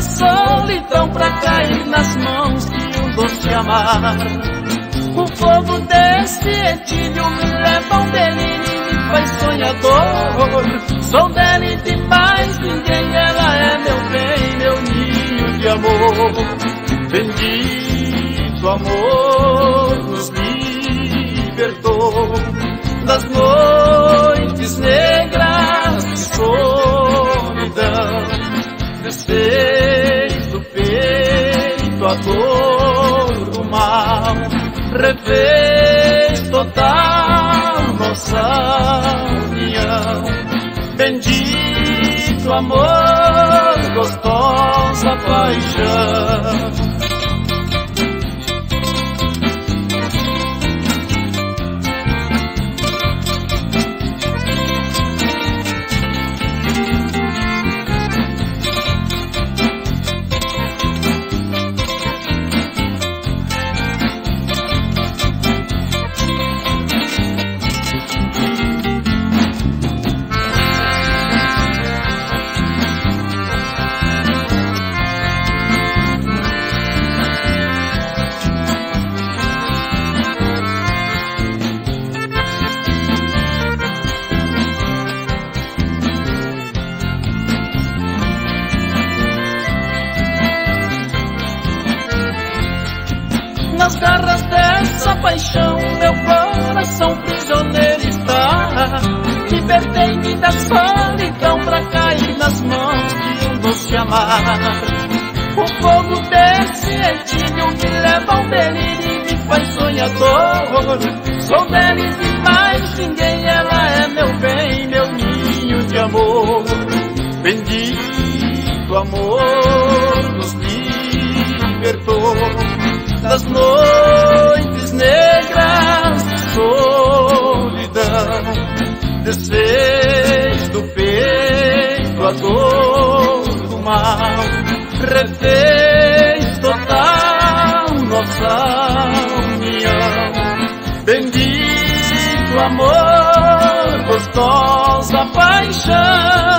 solidão pra cair nas mãos de um doce amar. O fogo desse etilho me leva ao delírio e me faz sonhador. Sou dele de mais ninguém, ela é meu bem, meu ninho de amor. Bendito amor nos libertou das noites negras de solidão. Desfez do peito a dor do mal, refez total nossa união. Bendito amor, gostosa paixão. Nas garras dessa paixão meu coração prisioneiro está. Libertei-me da solidão pra cair nas mãos de um doce amar. O fogo desse etilho me leva ao delírio e me faz sonhador. Sou dele de mais ninguém, ela é meu bem, meu ninho de amor. Bendito amor nos libertou das noites negras de solidão. Desfez do peito a dor do mal, refez total nossa união. Bendito amor, gostosa paixão.